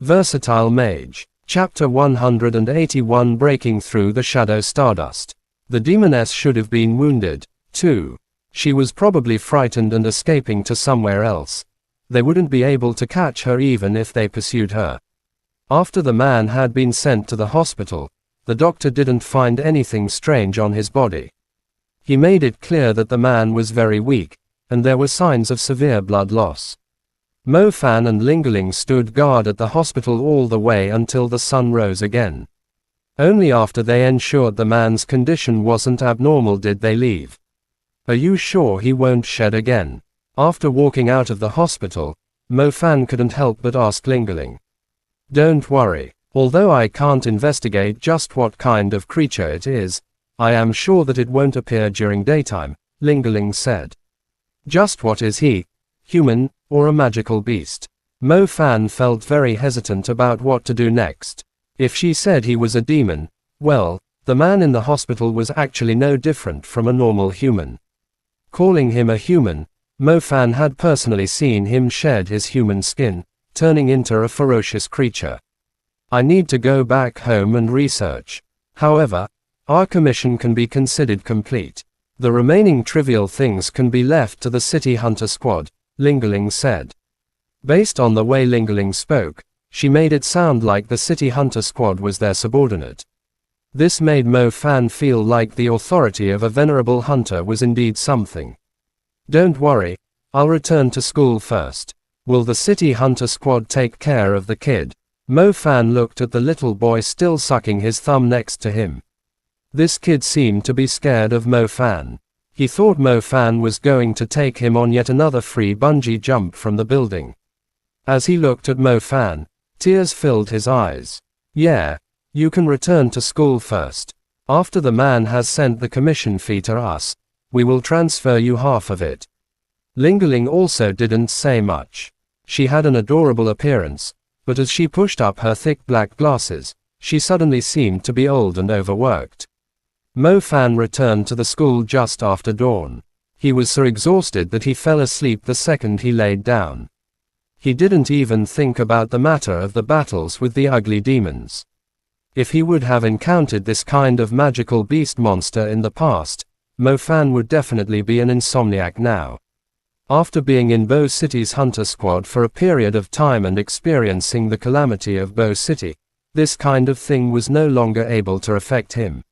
Versatile Mage. Chapter 181 Breaking Through the Shadow Stardust. The demoness should have been wounded, too. She was probably frightened and escaping to somewhere else. They wouldn't be able to catch her even if they pursued her. After the man had been sent to the hospital, the doctor didn't find anything strange on his body. He made it clear that the man was very weak, and there were signs of severe blood loss. Mo Fan and Lingerling stood guard at the hospital all the way until the sun rose again. Only after they ensured the man's condition wasn't abnormal did they leave. "Are you sure he won't shed again?" After walking out of the hospital, Mo Fan couldn't help but ask Lingerling. "Don't worry. Although I can't investigate just what kind of creature it is, I am sure that it won't appear during daytime," Lingerling said. "Just what is he? Human, or a magical beast?" Mo Fan felt very hesitant about what to do next. If she said he was a demon, well, the man in the hospital was actually no different from a normal human. Calling him a human, Mo Fan had personally seen him shed his human skin, turning into a ferocious creature. "I need to go back home and research. However, our commission can be considered complete. The remaining trivial things can be left to the City Hunter Squad," Lingerling said. Based on the way Lingerling spoke, she made it sound like the City Hunter Squad was their subordinate. This made Mo Fan feel like the authority of a venerable hunter was indeed something. "Don't worry, I'll return to school first. Will the City Hunter Squad take care of the kid?" Mo Fan looked at the little boy still sucking his thumb next to him. This kid seemed to be scared of Mo Fan. He thought Mo Fan was going to take him on yet another free bungee jump from the building. As he looked at Mo Fan, tears filled his eyes. "Yeah, you can return to school first. After the man has sent the commission fee to us, we will transfer you half of it." Lingerling also didn't say much. She had an adorable appearance, but as she pushed up her thick black glasses, she suddenly seemed to be old and overworked. Mo Fan returned to the school just after dawn. He was so exhausted that he fell asleep the second he laid down. He didn't even think about the matter of the battles with the ugly demons. If he would have encountered this kind of magical beast monster in the past, Mo Fan would definitely be an insomniac now. After being in Bo City's Hunter Squad for a period of time and experiencing the calamity of Bo City, this kind of thing was no longer able to affect him.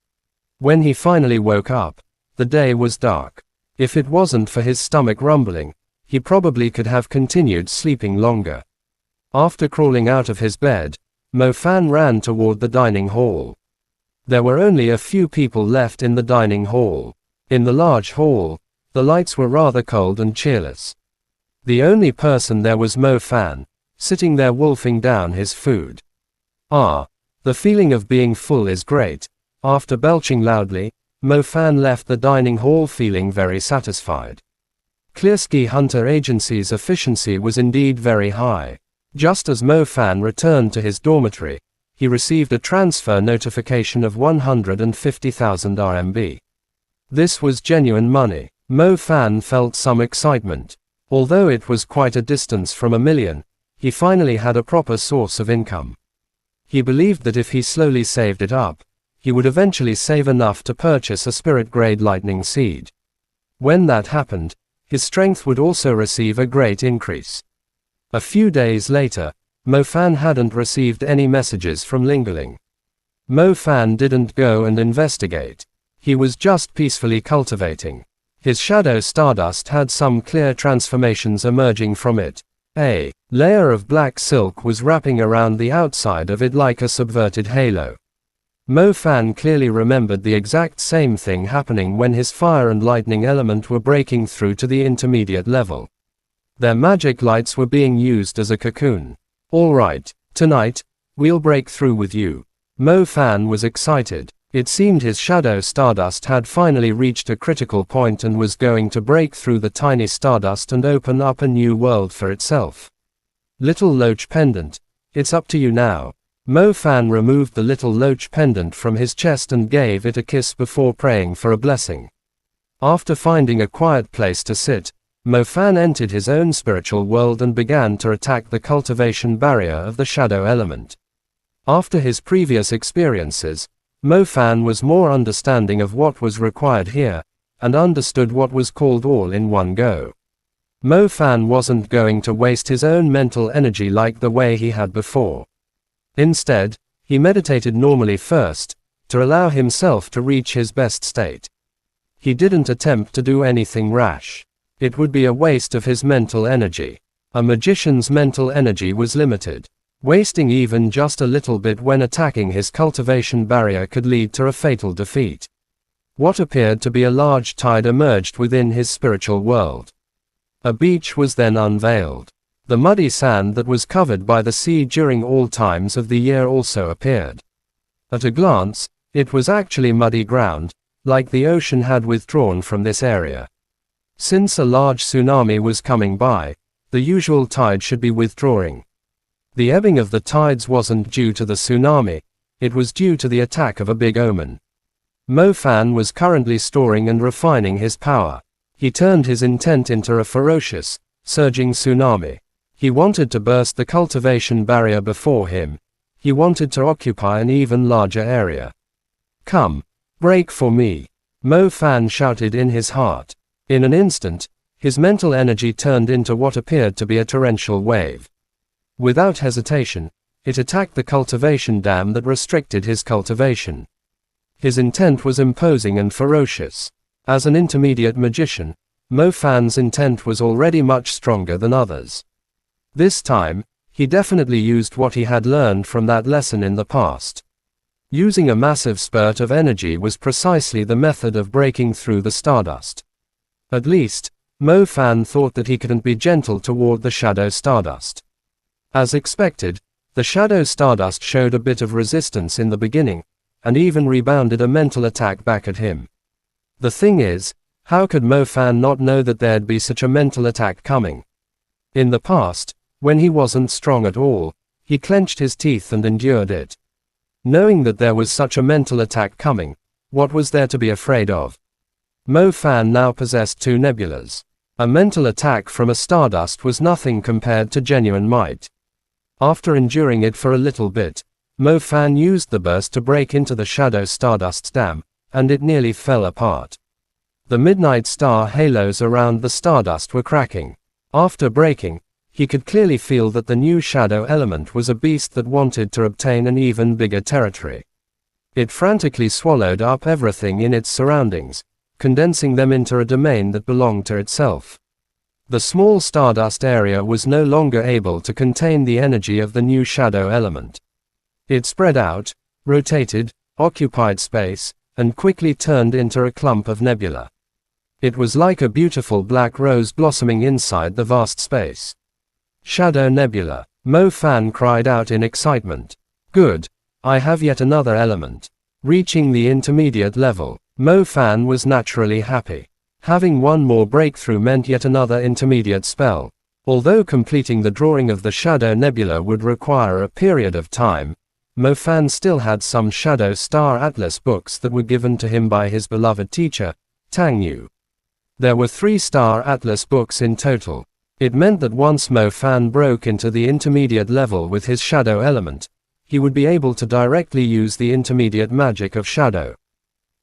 When he finally woke up, the day was dark. If it wasn't for his stomach rumbling, he probably could have continued sleeping longer. After crawling out of his bed, Mo Fan ran toward the dining hall. There were only a few people left in the dining hall. In the large hall, the lights were rather cold and cheerless. The only person there was Mo Fan, sitting there wolfing down his food. The feeling of being full is great. After belching loudly, Mo Fan left the dining hall feeling very satisfied. Clearsky Hunter Agency's efficiency was indeed very high. Just as Mo Fan returned to his dormitory, he received a transfer notification of 150,000 RMB. This was genuine money. Mo Fan felt some excitement. Although it was quite a distance from $1 million, he finally had a proper source of income. He believed that if he slowly saved it up, he would eventually save enough to purchase a spirit-grade lightning seed. When that happened, his strength would also receive a great increase. A few days later, Mo Fan hadn't received any messages from Lingerling. Mo Fan didn't go and investigate. He was just peacefully cultivating. His shadow stardust had some clear transformations emerging from it. A layer of black silk was wrapping around the outside of it like a subverted halo. Mo Fan clearly remembered the exact same thing happening when his fire and lightning element were breaking through to the intermediate level. Their magic lights were being used as a cocoon. "All right, tonight, we'll break through with you." Mo Fan was excited. It seemed his shadow stardust had finally reached a critical point and was going to break through the tiny stardust and open up a new world for itself. "Little Loach pendant, it's up to you now." Mo Fan removed the little loach pendant from his chest and gave it a kiss before praying for a blessing. After finding a quiet place to sit, Mo Fan entered his own spiritual world and began to attack the cultivation barrier of the shadow element. After his previous experiences, Mo Fan was more understanding of what was required here, and understood what was called all in one go. Mo Fan wasn't going to waste his own mental energy like the way he had before. Instead, he meditated normally first, to allow himself to reach his best state. He didn't attempt to do anything rash. It would be a waste of his mental energy. A magician's mental energy was limited. Wasting even just a little bit when attacking his cultivation barrier could lead to a fatal defeat. What appeared to be a large tide emerged within his spiritual world. A beach was then unveiled. The muddy sand that was covered by the sea during all times of the year also appeared. At a glance, it was actually muddy ground, like the ocean had withdrawn from this area. Since a large tsunami was coming by, the usual tide should be withdrawing. The ebbing of the tides wasn't due to the tsunami, it was due to the attack of a big omen. Mo Fan was currently storing and refining his power. He turned his intent into a ferocious, surging tsunami. He wanted to burst the cultivation barrier before him. He wanted to occupy an even larger area. Come, break for me, Mo Fan shouted in his heart. In an instant, his mental energy turned into what appeared to be a torrential wave. Without hesitation, it attacked the cultivation dam that restricted his cultivation. His intent was imposing and ferocious. As an intermediate magician, Mo Fan's intent was already much stronger than others. This time, he definitely used what he had learned from that lesson in the past. Using a massive spurt of energy was precisely the method of breaking through the stardust. At least, Mo Fan thought that he couldn't be gentle toward the shadow stardust. As expected, the shadow stardust showed a bit of resistance in the beginning, and even rebounded a mental attack back at him. The thing is, how could Mo Fan not know that there'd be such a mental attack coming? In the past, when he wasn't strong at all, he clenched his teeth and endured it. Knowing that there was such a mental attack coming, what was there to be afraid of? Mo Fan now possessed two nebulas. A mental attack from a stardust was nothing compared to genuine might. After enduring it for a little bit, Mo Fan used the burst to break into the shadow stardust's dam, and it nearly fell apart. The midnight star halos around the stardust were cracking. After breaking, he could clearly feel that the new shadow element was a beast that wanted to obtain an even bigger territory. It frantically swallowed up everything in its surroundings, condensing them into a domain that belonged to itself. The small stardust area was no longer able to contain the energy of the new shadow element. It spread out, rotated, occupied space, and quickly turned into a clump of nebula. It was like a beautiful black rose blossoming inside the vast space. Shadow Nebula, Mo Fan cried out in excitement. Good, I have yet another element. Reaching the intermediate level, Mo Fan was naturally happy. Having one more breakthrough meant yet another intermediate spell. Although completing the drawing of the Shadow Nebula would require a period of time, Mo Fan still had some Shadow Star Atlas books that were given to him by his beloved teacher, Tang Yu. There were 3 Star Atlas books in total. It meant that once Mo Fan broke into the intermediate level with his shadow element, he would be able to directly use the intermediate magic of shadow.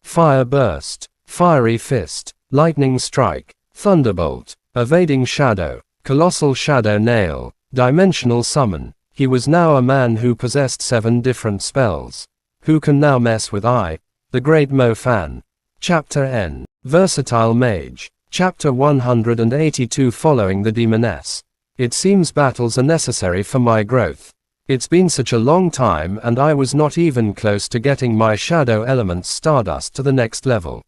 Fire Burst, Fiery Fist, Lightning Strike, Thunderbolt, Evading Shadow, Colossal Shadow Nail, Dimensional Summon. He was now a man who possessed 7 different spells. Who can now mess with I, the great Mo Fan? Chapter N. Versatile Mage. Chapter 182. Following the Demoness. It seems battles are necessary for my growth. It's been such a long time and I was not even close to getting my shadow element's stardust to the next level.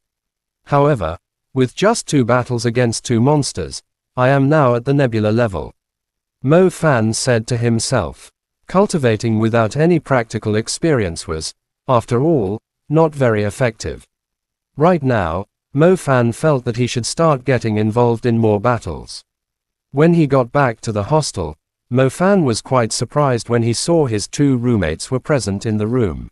However, with just 2 battles against 2 monsters, I am now at the nebula level. Mo Fan said to himself. Cultivating without any practical experience was, after all, not very effective. Right now, Mo Fan felt that he should start getting involved in more battles. When he got back to the hostel, Mo Fan was quite surprised when he saw his 2 roommates were present in the room.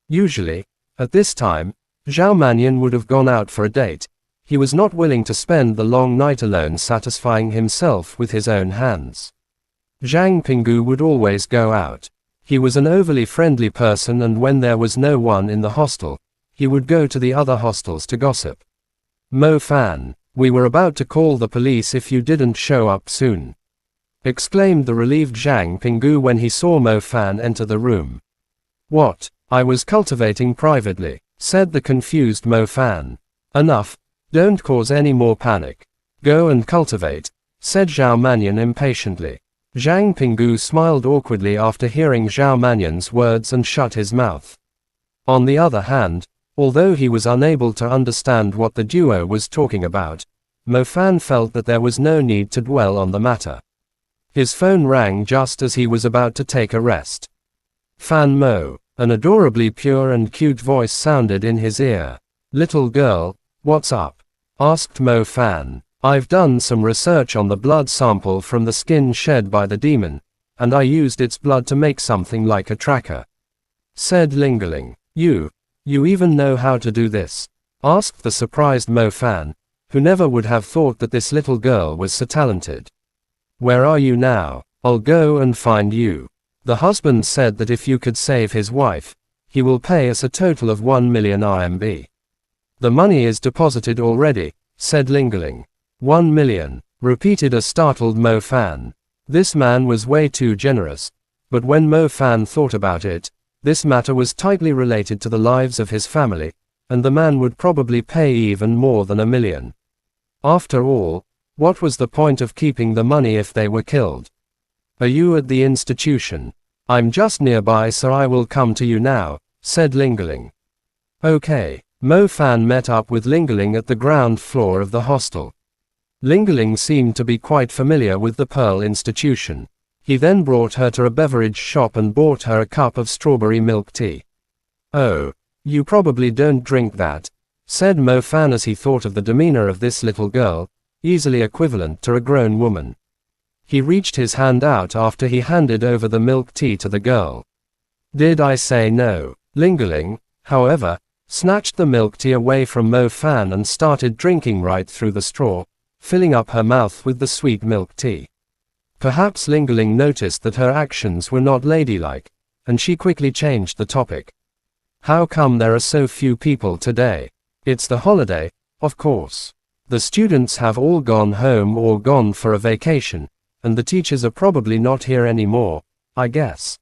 Usually, at this time, Zhao Mannion would have gone out for a date. He was not willing to spend the long night alone satisfying himself with his own hands. Zhang Pinggu would always go out. He was an overly friendly person, and when there was no one in the hostel, he would go to the other hostels to gossip. Mo Fan, we were about to call the police if you didn't show up soon, exclaimed the relieved Zhang Pinggu when he saw Mo Fan enter the room. What? I was cultivating privately, said the confused Mo Fan. Enough, don't cause any more panic. Go and cultivate, said Zhao Manyan impatiently. Zhang Pinggu smiled awkwardly after hearing Zhao Manyan's words and shut his mouth. On the other hand, although he was unable to understand what the duo was talking about, Mo Fan felt that there was no need to dwell on the matter. His phone rang just as he was about to take a rest. Fan Mo, an adorably pure and cute voice sounded in his ear. Little girl, what's up? Asked Mo Fan. I've done some research on the blood sample from the skin shed by the demon, and I used its blood to make something like a tracker, said Lingerling. You even know how to do this? Asked the surprised Mo Fan, who never would have thought that this little girl was so talented. Where are you now? I'll go and find you. The husband said that if you could save his wife, he will pay us a total of 1 million RMB. The money is deposited already, said Lingerling. 1 million, repeated a startled Mo Fan. This man was way too generous, but when Mo Fan thought about it, this matter was tightly related to the lives of his family, and the man would probably pay even more than 1 million. After all, what was the point of keeping the money if they were killed? Are you at the institution? I'm just nearby, so I will come to you now, said Lingerling. Okay. Mo Fan met up with Lingerling at the ground floor of the hostel. Lingerling seemed to be quite familiar with the Pearl Institution. He then brought her to a beverage shop and bought her a cup of strawberry milk tea. Oh, you probably don't drink that, said Mo Fan as he thought of the demeanor of this little girl, easily equivalent to a grown woman. He reached his hand out after he handed over the milk tea to the girl. Did I say no? Lingerling, however, snatched the milk tea away from Mo Fan and started drinking right through the straw, filling up her mouth with the sweet milk tea. Perhaps Lingerling noticed that her actions were not ladylike, and she quickly changed the topic. How come there are so few people today? It's the holiday, of course. The students have all gone home or gone for a vacation, and the teachers are probably not here anymore, I guess,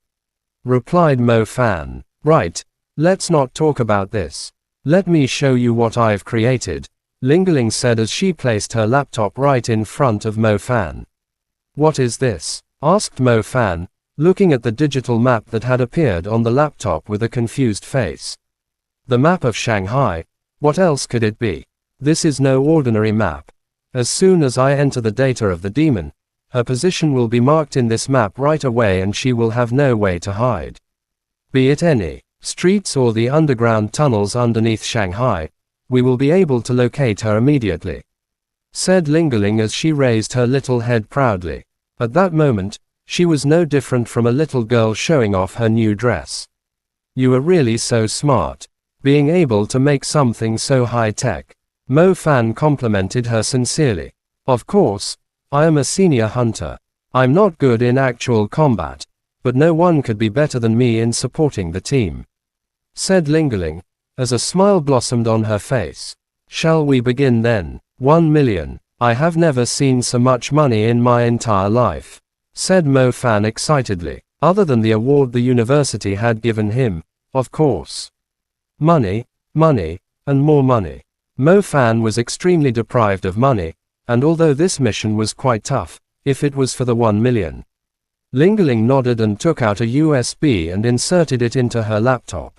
replied Mo Fan. Right, let's not talk about this. Let me show you what I've created, Lingerling said as she placed her laptop right in front of Mo Fan. What is this? Asked Mo Fan, looking at the digital map that had appeared on the laptop with a confused face. The map of Shanghai, what else could it be? This is no ordinary map. As soon as I enter the data of the demon, her position will be marked in this map right away and she will have no way to hide. Be it any streets or the underground tunnels underneath Shanghai, we will be able to locate her immediately, said Lingerling as she raised her little head proudly. At that moment, she was no different from a little girl showing off her new dress. You are really so smart, being able to make something so high-tech. Mo Fan complimented her sincerely. Of course, I am a senior hunter. I'm not good in actual combat, but no one could be better than me in supporting the team, said Lingerling, as a smile blossomed on her face. Shall we begin then? 1 million. I have never seen so much money in my entire life, said Mo Fan excitedly, other than the award the university had given him, of course. Money, money, and more money. Mo Fan was extremely deprived of money, and although this mission was quite tough, if it was for the 1 million. Lingerling nodded and took out a USB and inserted it into her laptop.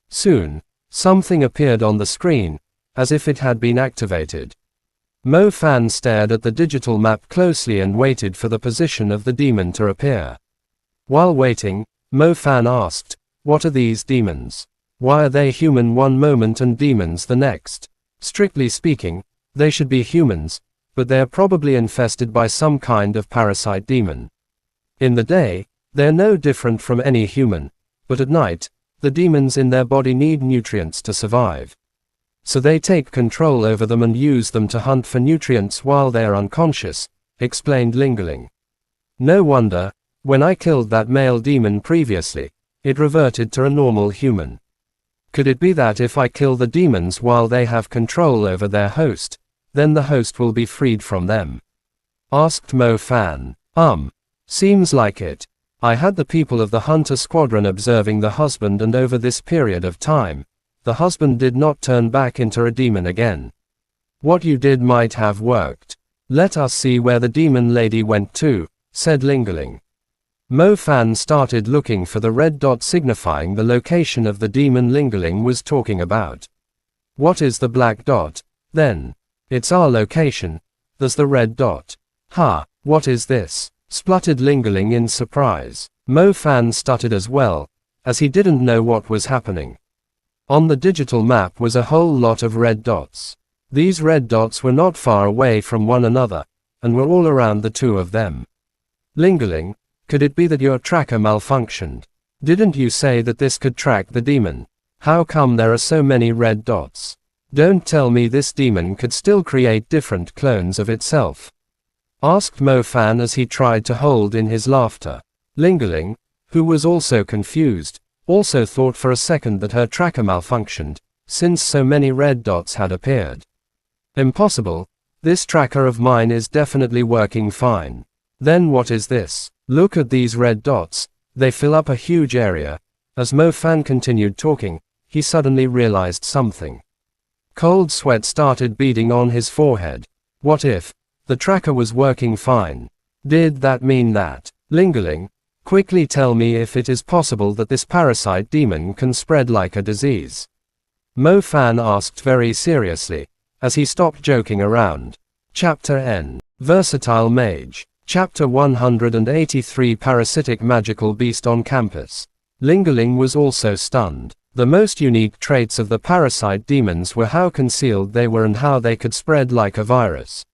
Soon, something appeared on the screen, as if it had been activated. Mo Fan stared at the digital map closely and waited for the position of the demon to appear. While waiting, Mo Fan asked, what are these demons? Why are they human one moment and demons the next? Strictly speaking, they should be humans, but they are probably infested by some kind of parasite demon. In the day, they are no different from any human, but at night, the demons in their body need nutrients to survive. So they take control over them and use them to hunt for nutrients while they are unconscious, explained Lingerling. No wonder, when I killed that male demon previously, it reverted to a normal human. Could it be that if I kill the demons while they have control over their host, then the host will be freed from them? Asked Mo Fan. Seems like it. I had the people of the Hunter Squadron observing the husband, and over this period of time, the husband did not turn back into a demon again. What you did might have worked. Let us see where the demon lady went to, said Lingerling. Mo Fan started looking for the red dot signifying the location of the demon Lingerling was talking about. What is the black dot, then? It's our location. There's the red dot. Ha, what is this? Spluttered Lingerling in surprise. Mo Fan stuttered as well, as he didn't know what was happening. On the digital map was a whole lot of red dots. These red dots were not far away from one another, and were all around the two of them. Lingerling, could it be that your tracker malfunctioned? Didn't you say that this could track the demon? How come there are so many red dots? Don't tell me this demon could still create different clones of itself. Asked Mo Fan as he tried to hold in his laughter. Lingerling, who was also confused, also thought for a second that her tracker malfunctioned, since so many red dots had appeared. Impossible. This tracker of mine is definitely working fine. Then what is this? Look at these red dots, they fill up a huge area. As Mo Fan continued talking, he suddenly realized something. Cold sweat started beading on his forehead. What if the tracker was working fine? Did that mean that? Lingerling, quickly tell me if it is possible that this parasite demon can spread like a disease. Mo Fan asked very seriously, as he stopped joking around. Chapter N. Versatile Mage. Chapter 183 Parasitic Magical Beast on Campus. Lingerling was also stunned. The most unique traits of the parasite demons were how concealed they were and how they could spread like a virus.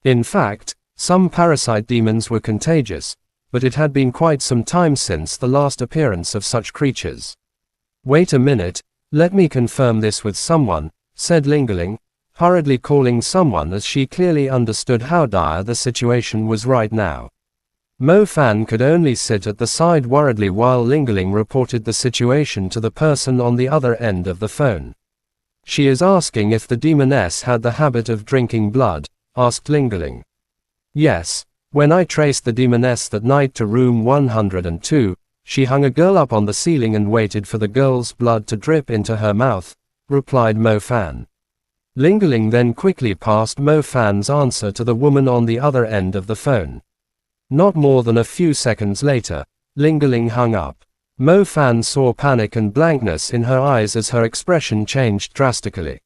In fact, some parasite demons were contagious, but it had been quite some time since the last appearance of such creatures. Wait a minute, let me confirm this with someone, said Lingerling, hurriedly calling someone as she clearly understood how dire the situation was right now. Mo Fan could only sit at the side worriedly while Lingerling reported the situation to the person on the other end of the phone. She is asking if the demoness had the habit of drinking blood, asked Lingerling. Yes, when I traced the demoness that night to room 102, she hung a girl up on the ceiling and waited for the girl's blood to drip into her mouth, replied Mo Fan. Lingerling then quickly passed Mo Fan's answer to the woman on the other end of the phone. Not more than a few seconds later, Lingerling hung up. Mo Fan saw panic and blankness in her eyes as her expression changed drastically.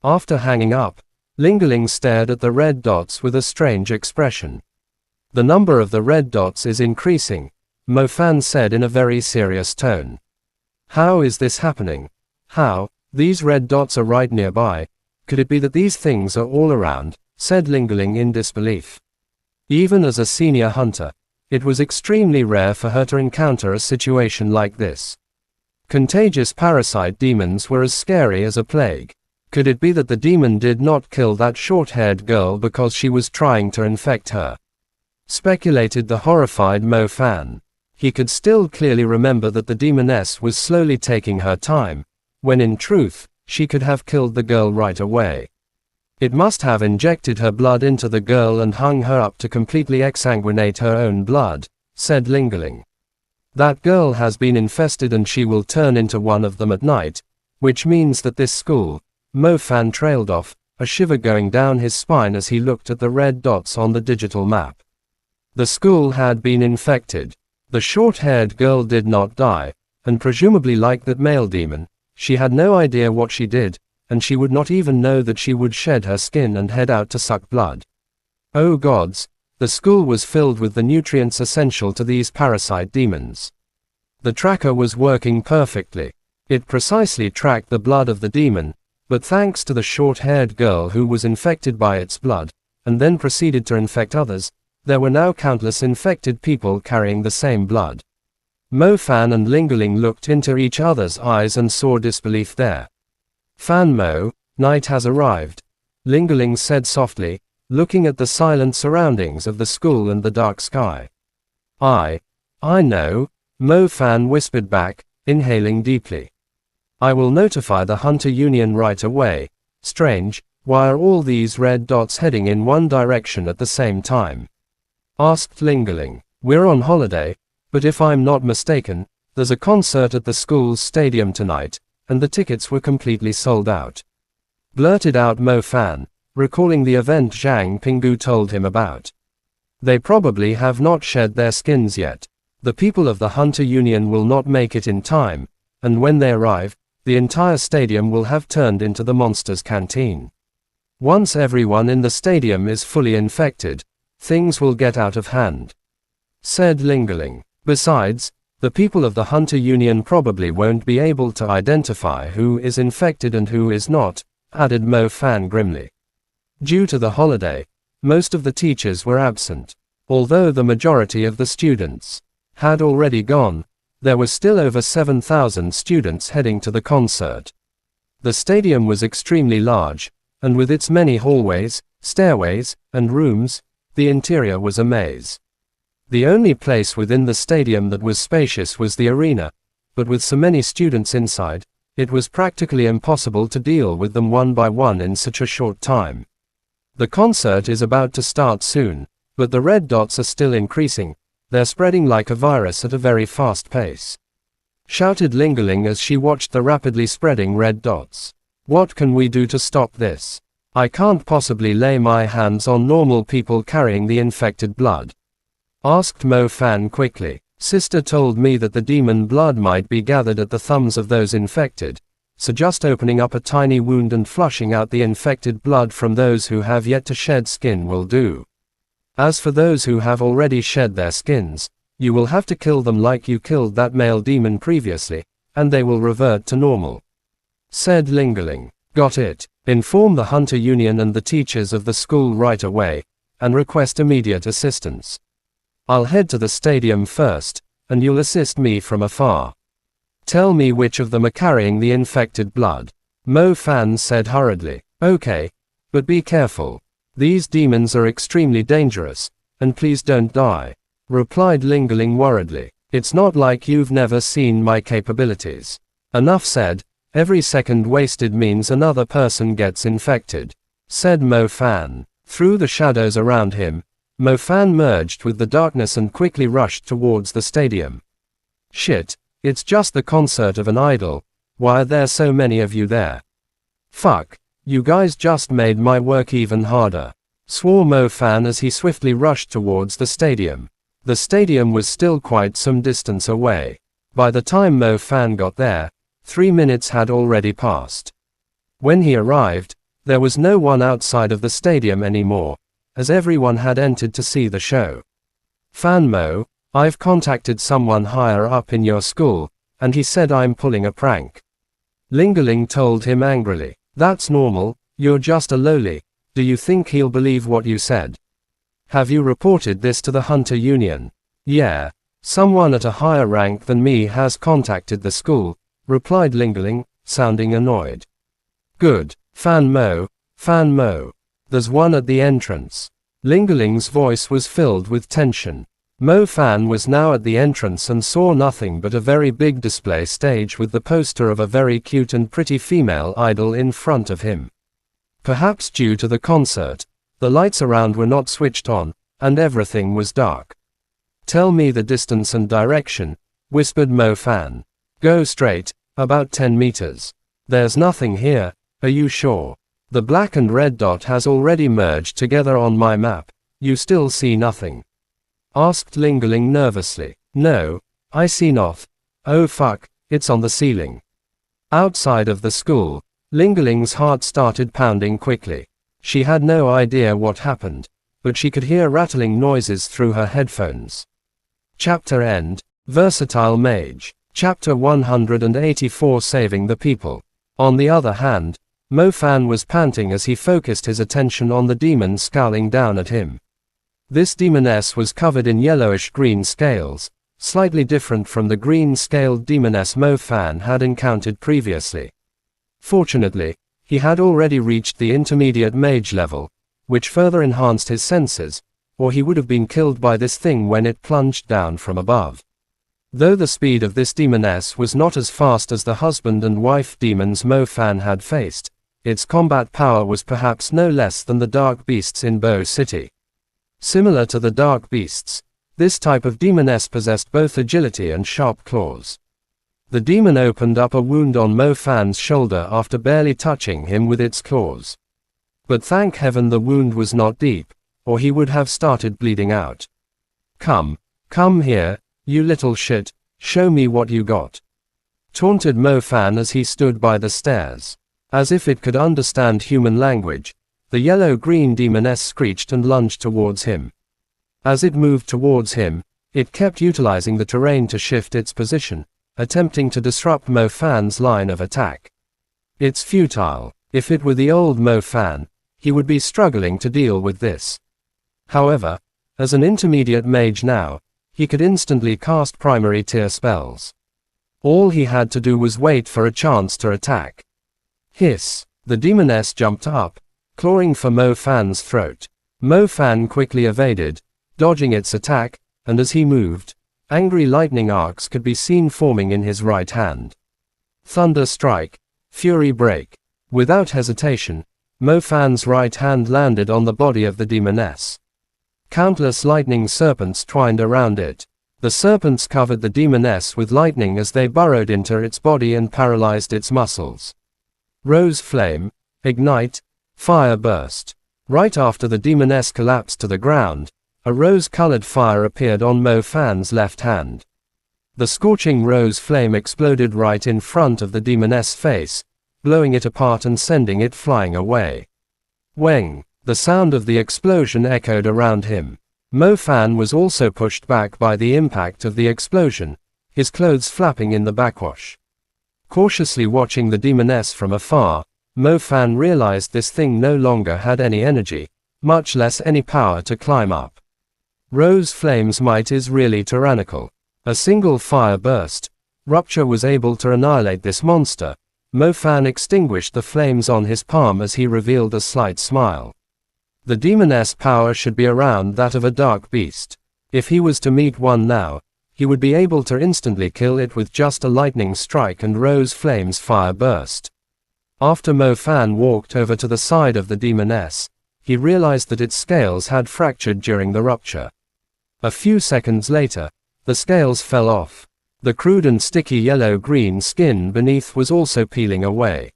After hanging up, Lingerling stared at the red dots with a strange expression. The number of the red dots is increasing, Mo Fan said in a very serious tone. How is this happening? How? These red dots are right nearby. Could it be that these things are all around? Said Lingerling in disbelief. Even as a senior hunter, it was extremely rare for her to encounter a situation like this. Contagious parasite demons were as scary as a plague. Could it be that the demon did not kill that short-haired girl because she was trying to infect her? Speculated the horrified Mo Fan. He could still clearly remember that the demoness was slowly taking her time, when in truth, she could have killed the girl right away. It must have injected her blood into the girl and hung her up to completely exsanguinate her own blood, said Lingerling. That girl has been infested and she will turn into one of them at night, which means that this school. Mo Fan trailed off, a shiver going down his spine as he looked at the red dots on the digital map. The school had been infected. The short-haired girl did not die, and presumably like that male demon, she had no idea what she did, and she would not even know that she would shed her skin and head out to suck blood. Oh gods, the school was filled with the nutrients essential to these parasite demons. The tracker was working perfectly. It precisely tracked the blood of the demon, but thanks to the short-haired girl who was infected by its blood, and then proceeded to infect others, there were now countless infected people carrying the same blood. Mo Fan and Lingerling looked into each other's eyes and saw disbelief there. Fan Mo, Night has arrived, Lingerling said softly, looking at the silent surroundings of the school and the dark sky. I know, Mo Fan whispered back, inhaling deeply. I will notify the Hunter Union right away. Strange, why are all these red dots heading in one direction at the same time? Asked Lingerling. We're on holiday, but if I'm not mistaken, there's a concert at the school's stadium tonight, and the tickets were completely sold out. Blurted out Mo Fan, recalling the event Zhang Pinggu told him about. They probably have not shed their skins yet. The people of the Hunter Union will not make it in time, and when they arrive, the entire stadium will have turned into the monster's canteen. Once everyone in the stadium is fully infected, things will get out of hand. Said Lingerling. Besides, the people of the Hunter Union probably won't be able to identify who is infected and who is not, added Mo Fan grimly. Due to the holiday, most of the teachers were absent. Although the majority of the students had already gone, there were still over 7,000 students heading to the concert. The stadium was extremely large, and with its many hallways, stairways, and rooms, the interior was a maze. The only place within the stadium that was spacious was the arena, but with so many students inside, it was practically impossible to deal with them one by one in such a short time. The concert is about to start soon, but the red dots are still increasing. They're spreading like a virus at a very fast pace. Shouted Lingerling as she watched the rapidly spreading red dots. What can we do to stop this? I can't possibly lay my hands on normal people carrying the infected blood. Asked Mo Fan quickly. Sister told me that the demon blood might be gathered at the thumbs of those infected, so just opening up a tiny wound and flushing out the infected blood from those who have yet to shed skin will do. As for those who have already shed their skins, you will have to kill them like you killed that male demon previously, and they will revert to normal. Said Lingerling. Got it. Inform the Hunter Union and the teachers of the school right away, and request immediate assistance. I'll head to the stadium first, and you'll assist me from afar. Tell me which of them are carrying the infected blood. Mo Fan said hurriedly. Okay, but be careful. These demons are extremely dangerous, and please don't die. Replied Lingerling worriedly. It's not like you've never seen my capabilities. Enough said. Every second wasted means another person gets infected. Said Mo Fan. Through the shadows around him, Mo Fan merged with the darkness and quickly rushed towards the stadium. Shit, it's just the concert of an idol. Why are there so many of you there? Fuck. You guys just made my work even harder. Swore Mo Fan as he swiftly rushed towards the stadium. The stadium was still quite some distance away. By the time Mo Fan got there, 3 minutes had already passed. When he arrived, there was no one outside of the stadium anymore, as everyone had entered to see the show. Fan Mo, I've contacted someone higher up in your school, and he said I'm pulling a prank. Lingerling told him angrily. That's normal, you're just a lowly. Do you think he'll believe what you said? Have you reported this to the Hunter Union? Yeah, someone at a higher rank than me has contacted the school, replied Lingerling, sounding annoyed. Good, Fan Mo, there's one at the entrance. Lingerling's voice was filled with tension. Mo Fan was now at the entrance and saw nothing but a very big display stage with the poster of a very cute and pretty female idol in front of him. Perhaps due to the concert, the lights around were not switched on, and everything was dark. Tell me the distance and direction, whispered Mo Fan. Go straight, about 10 meters. There's nothing here, are you sure? The black and red dot has already merged together on my map, you still see nothing? Asked Lingerling nervously. No, I see not. Oh fuck, it's on the ceiling. Outside of the school, Lingerling's heart started pounding quickly. She had no idea what happened, but she could hear rattling noises through her headphones. Chapter End. Versatile Mage. Chapter 184 Saving the People. On the other hand, Mo Fan was panting as he focused his attention on the demon scowling down at him. This demoness was covered in yellowish-green scales, slightly different from the green-scaled demoness Mo Fan had encountered previously. Fortunately, He had already reached the intermediate mage level, which further enhanced his senses, or he would have been killed by this thing when it plunged down from above. Though the speed of this demoness was not as fast as the husband and wife demons Mo Fan had faced, its combat power was perhaps no less than the dark beasts in Bo City. Similar to the dark beasts, this type of demoness possessed both agility and sharp claws. The demon opened up a wound on Mo Fan's shoulder after barely touching him with its claws. But thank heaven the wound was not deep, or he would have started bleeding out. Come here, you little shit, show me what you got," taunted Mo Fan as he stood by the stairs. As if it could understand human language, the yellow-green demoness screeched and lunged towards him. As it moved towards him, it kept utilizing the terrain to shift its position, attempting to disrupt Mo Fan's line of attack. It's futile. If it were the old Mo Fan, he would be struggling to deal with this. However, as an intermediate mage now, he could instantly cast primary tier spells. All he had to do was wait for a chance to attack. Hiss! The demoness jumped up, clawing for Mo Fan's throat. Mo Fan quickly evaded, dodging its attack, and as he moved, angry lightning arcs could be seen forming in his right hand. Thunder Strike, Fury Break. Without hesitation, Mo Fan's right hand landed on the body of the demoness. Countless lightning serpents twined around it. The serpents covered the demoness with lightning as they burrowed into its body and paralyzed its muscles. Rose Flame, Ignite, Fire Burst. Right after the demoness collapsed to the ground, a rose-colored fire appeared on Mo Fan's left hand. The scorching rose flame exploded right in front of the demoness' face, blowing it apart and sending it flying away. Weng! The sound of the explosion echoed around him. Mo Fan was also pushed back by the impact of the explosion, his clothes flapping in the backwash. Cautiously watching the demoness from afar, Mo Fan realized this thing no longer had any energy, much less any power to climb up. Rose Flame's might is really tyrannical. A single fire burst, Rupture was able to annihilate this monster. Mo Fan extinguished the flames on his palm as he revealed a slight smile. The demoness power should be around that of a dark beast. If he was to meet one now, he would be able to instantly kill it with just a lightning strike and Rose Flame's fire burst. After Mo Fan walked over to the side of the demoness, he realized that its scales had fractured during the rupture. A few seconds later, the scales fell off. The crude and sticky yellow-green skin beneath was also peeling away.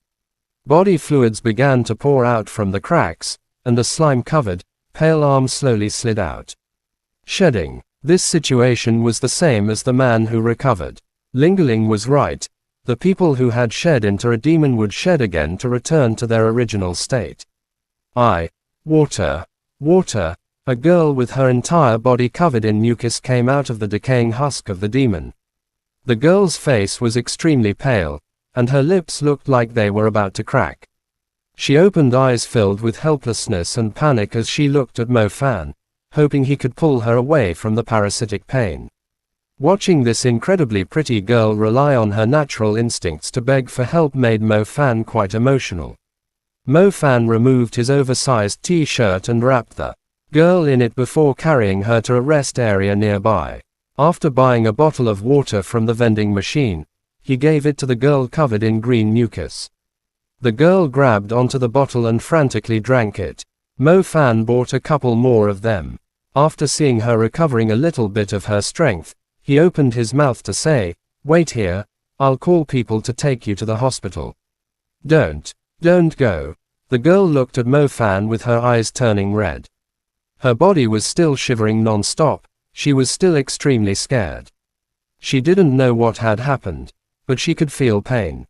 Body fluids began to pour out from the cracks, and the slime-covered, pale arm slowly slid out. Shedding. This situation was the same as the man who recovered. Lingerling was right. The people who had shed into a demon would shed again to return to their original state. Water. Water. A girl with her entire body covered in mucus came out of the decaying husk of the demon. The girl's face was extremely pale, and her lips looked like they were about to crack. She opened eyes filled with helplessness and panic as she looked at Mo Fan, hoping he could pull her away from the parasitic pain. Watching this incredibly pretty girl rely on her natural instincts to beg for help made Mo Fan quite emotional. Mo Fan removed his oversized t-shirt and wrapped the girl in it before carrying her to a rest area nearby. After buying a bottle of water from the vending machine, he gave it to the girl covered in green mucus. The girl grabbed onto the bottle and frantically drank it. Mo Fan bought a couple more of them. After seeing her recovering a little bit of her strength, he opened his mouth to say, "Wait here, I'll call people to take you to the hospital." Don't go." The girl looked at Mo Fan with her eyes turning red. Her body was still shivering non-stop. She was still extremely scared. She didn't know what had happened, but she could feel pain.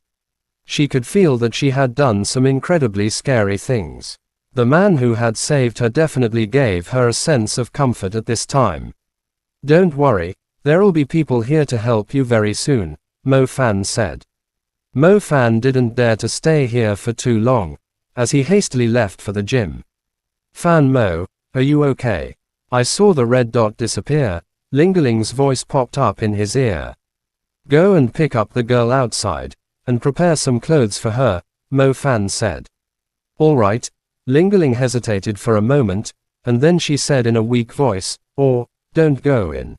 She could feel that she had done some incredibly scary things. The man who had saved her definitely gave her a sense of comfort at this time. "Don't worry, there'll be people here to help you very soon," Mo Fan said. Mo Fan didn't dare to stay here for too long, as he hastily left for the gym. "Fan Mo, are you okay? I saw the red dot disappear." Lingerling's voice popped up in his ear. "Go and pick up the girl outside, and prepare some clothes for her," Mo Fan said. All right. Ling-a-ling hesitated for a moment, and then she said in a weak voice, or, don't go in.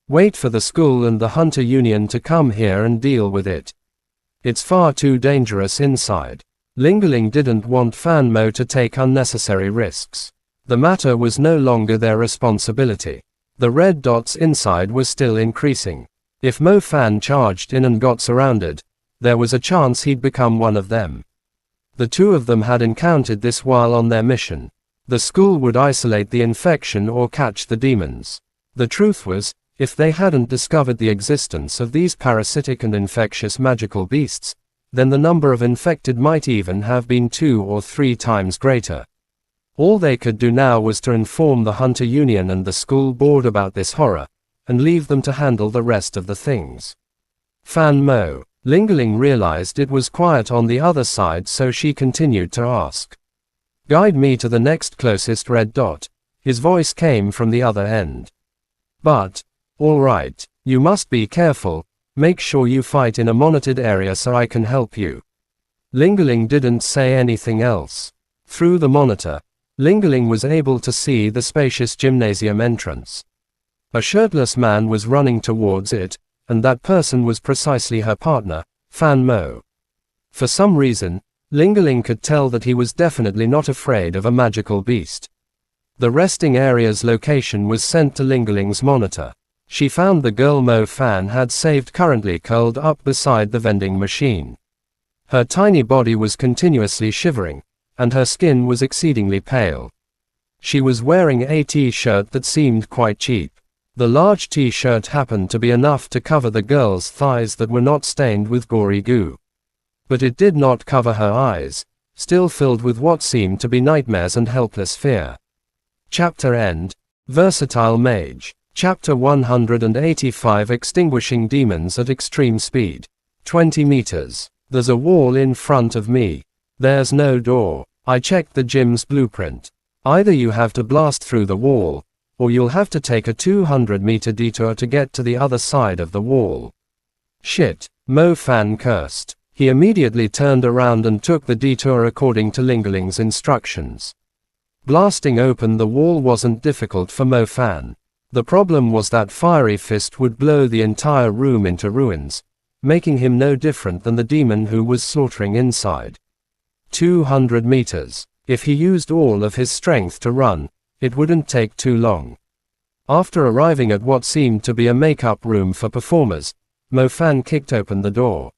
Wait for the school and the Hunter Union to come here and deal with it. It's far too dangerous inside. Ling-a-ling didn't want Fan Mo to take unnecessary risks. The matter was no longer their responsibility. The red dots inside were still increasing. If Mo Fan charged in and got surrounded, there was a chance he'd become one of them. The two of them had encountered this while on their mission. The school would isolate the infection or catch the demons. The truth was, if they hadn't discovered the existence of these parasitic and infectious magical beasts, then the number of infected might even have been 2 or 3 times greater. All they could do now was to inform the Hunter Union and the school board about this horror, and leave them to handle the rest of the things. Fan Mo. Ling-a-ling realized it was quiet on the other side, so she continued to ask. Guide me to the next closest red dot. His voice came from the other end. But, all right, you must be careful, make sure you fight in a monitored area so I can help you. Ling-a-ling didn't say anything else. Through the monitor, Ling-a-ling was able to see the spacious gymnasium entrance. A shirtless man was running towards it, and that person was precisely her partner, Fan Mo. For some reason, Ling-a-ling could tell that he was definitely not afraid of a magical beast. The resting area's location was sent to Ling-a-ling's monitor. She found the girl Mo Fan had saved currently curled up beside the vending machine. Her tiny body was continuously shivering, and her skin was exceedingly pale. She was wearing a t-shirt that seemed quite cheap. The large t-shirt happened to be enough to cover the girl's thighs that were not stained with gory goo. But it did not cover her eyes, still filled with what seemed to be nightmares and helpless fear. Chapter End. Versatile Mage. Chapter 185 Extinguishing Demons at Extreme Speed. 20 meters. There's a wall in front of me. There's no door. I checked the gym's blueprint. Either you have to blast through the wall, or you'll have to take a 200-meter detour to get to the other side of the wall. Shit, Mo Fan cursed. He immediately turned around and took the detour according to Ling-a-ling's instructions. Blasting open the wall wasn't difficult for Mo Fan. The problem was that Fiery Fist would blow the entire room into ruins, making him no different than the demon who was slaughtering inside. 200 meters. If he used all of his strength to run, it wouldn't take too long. After arriving at what seemed to be a makeup room for performers, Mo Fan kicked open the door.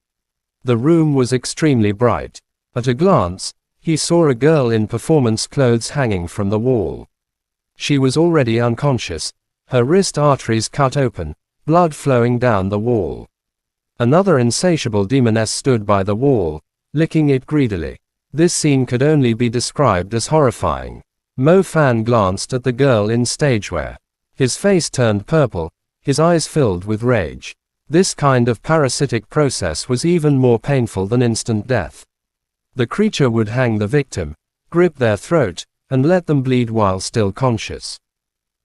The room was extremely bright. At a glance, he saw a girl in performance clothes hanging from the wall. She was already unconscious, her wrist arteries cut open, blood flowing down the wall. Another insatiable demoness stood by the wall, licking it greedily. This scene could only be described as horrifying. Mo Fan glanced at the girl in stagewear. His face turned purple, his eyes filled with rage. This kind of parasitic process was even more painful than instant death. The creature would hang the victim, grip their throat, and let them bleed while still conscious.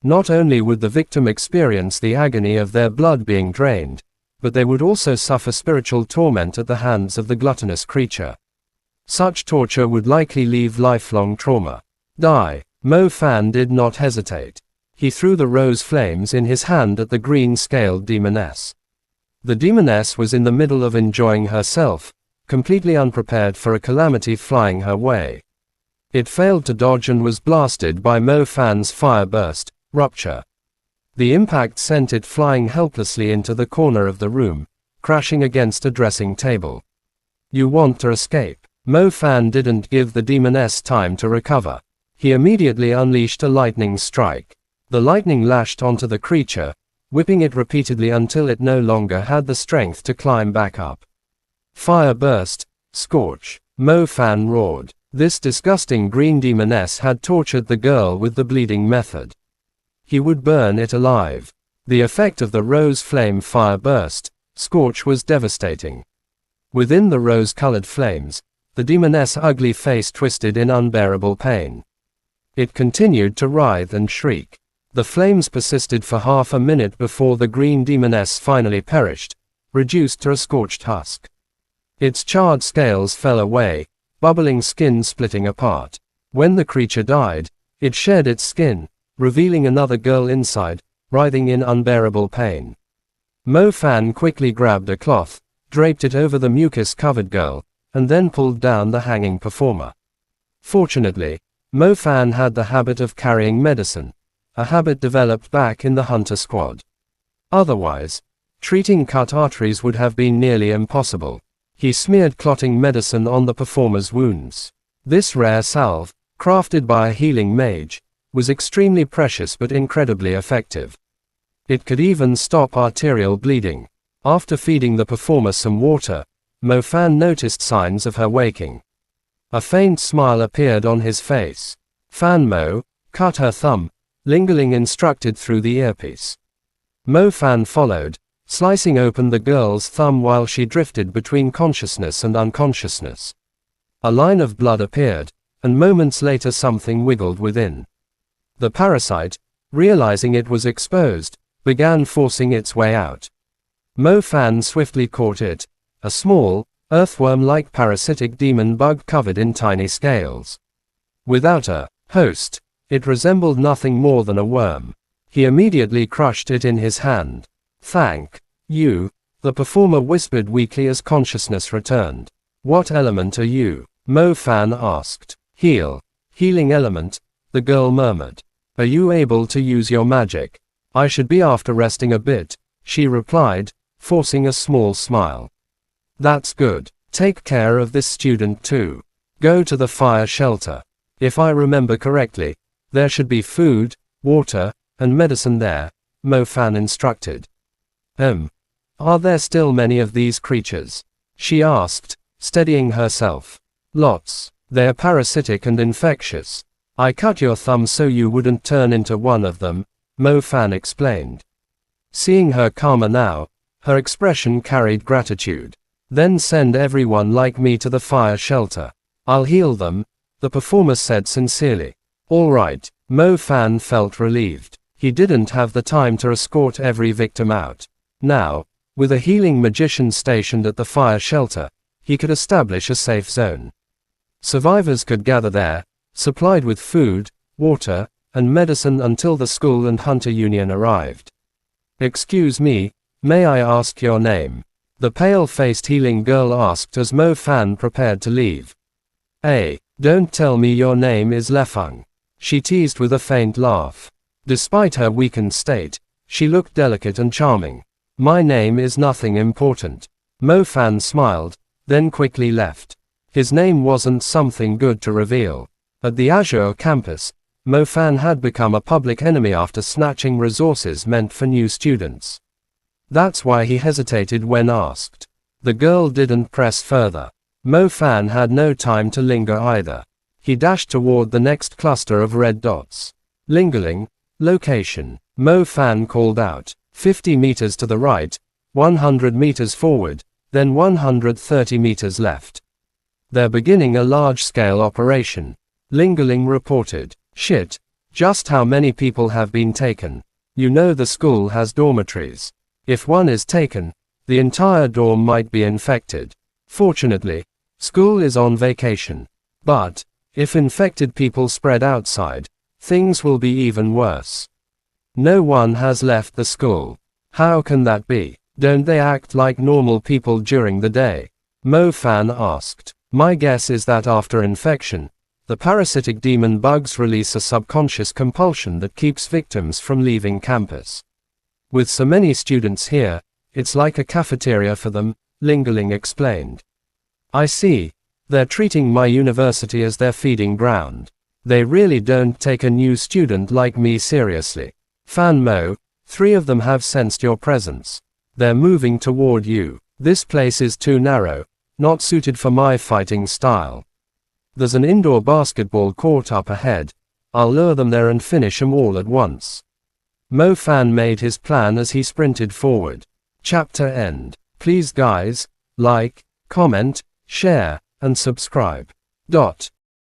Not only would the victim experience the agony of their blood being drained, but they would also suffer spiritual torment at the hands of the gluttonous creature. Such torture would likely leave lifelong trauma. Die. Mo Fan did not hesitate. He threw the rose flames in his hand at the green-scaled demoness. The demoness was in the middle of enjoying herself, completely unprepared for a calamity flying her way. It failed to dodge and was blasted by Mo Fan's fire burst, rupture. The impact sent it flying helplessly into the corner of the room, crashing against a dressing table. You want to escape? Mo Fan didn't give the demoness time to recover. He immediately unleashed a lightning strike. The lightning lashed onto the creature, whipping it repeatedly until it no longer had the strength to climb back up. Fire burst, scorch. Mo Fan roared. This disgusting green demoness had tortured the girl with the bleeding method. He would burn it alive. The effect of the rose flame fire burst, scorch was devastating. Within the rose-colored flames, the demoness' ugly face twisted in unbearable pain. It continued to writhe and shriek. The flames persisted for half a minute before the green demoness finally perished, reduced to a scorched husk. Its charred scales fell away, bubbling skin splitting apart. When the creature died, it shed its skin, revealing another girl inside, writhing in unbearable pain. Mo Fan quickly grabbed a cloth, draped it over the mucus-covered girl, and then pulled down the hanging performer. Fortunately, Mo Fan had the habit of carrying medicine, a habit developed back in the hunter squad. Otherwise, treating cut arteries would have been nearly impossible. He smeared clotting medicine on the performer's wounds. This rare salve, crafted by a healing mage, was extremely precious but incredibly effective. It could even stop arterial bleeding. After feeding the performer some water, Mo Fan noticed signs of her waking. A faint smile appeared on his face. Fan Mo, cut her thumb, Ling instructed through the earpiece. Mo Fan followed, slicing open the girl's thumb while she drifted between consciousness and unconsciousness. A line of blood appeared, and moments later something wiggled within. The parasite, realizing it was exposed, began forcing its way out. Mo Fan swiftly caught it, a small, earthworm-like parasitic demon bug covered in tiny scales. Without a host, it resembled nothing more than a worm. He immediately crushed it in his hand. "Thank you," the performer whispered weakly as consciousness returned. "What element are you?" Mo Fan asked. Healing element," the girl murmured. "Are you able to use your magic?" "I should be after resting a bit," she replied, forcing a small smile. "That's good. Take care of this student too. Go to the fire shelter. If I remember correctly, there should be food, water, and medicine there," Mo Fan instructed. Are there still many of these creatures?" she asked, steadying herself. "Lots. They're parasitic and infectious. I cut your thumb so you wouldn't turn into one of them," Mo Fan explained. Seeing her calmer now, her expression carried gratitude. "Then send everyone like me to the fire shelter. I'll heal them," the performer said sincerely. "All right." Mo Fan felt relieved. He didn't have the time to escort every victim out. Now, with a healing magician stationed at the fire shelter, he could establish a safe zone. Survivors could gather there, supplied with food, water, and medicine until the school and hunter union arrived. "Excuse me, may I ask your name?" the pale-faced healing girl asked as Mo Fan prepared to leave. Don't tell me your name is Lefeng," she teased with a faint laugh. Despite her weakened state, she looked delicate and charming. "My name is nothing important." Mo Fan smiled, then quickly left. His name wasn't something good to reveal. At the Azure campus, Mo Fan had become a public enemy after snatching resources meant for new students. That's why he hesitated when asked. The girl didn't press further. Mo Fan had no time to linger either. He dashed toward the next cluster of red dots. Lingering, location. Mo Fan called out. 50 meters to the right, 100 meters forward, then 130 meters left. "They're beginning a large-scale operation," Lingling reported. "Shit. Just how many people have been taken? You know the school has dormitories. If one is taken, the entire dorm might be infected. Fortunately, school is on vacation. But, if infected people spread outside, things will be even worse. No one has left the school. How can that be? Don't they act like normal people during the day?" Mo Fan asked. "My guess is that after infection, the parasitic demon bugs release a subconscious compulsion that keeps victims from leaving campus. With so many students here, it's like a cafeteria for them," Lingling explained. "I see. They're treating my university as their feeding ground. They really don't take a new student like me seriously. Fan Mo, 3 of them have sensed your presence. They're moving toward you. This place is too narrow, not suited for my fighting style. There's an indoor basketball court up ahead. I'll lure them there and finish them all at once." Mo Fan made his plan as he sprinted forward. Chapter end. Please guys, like, comment, share, and subscribe.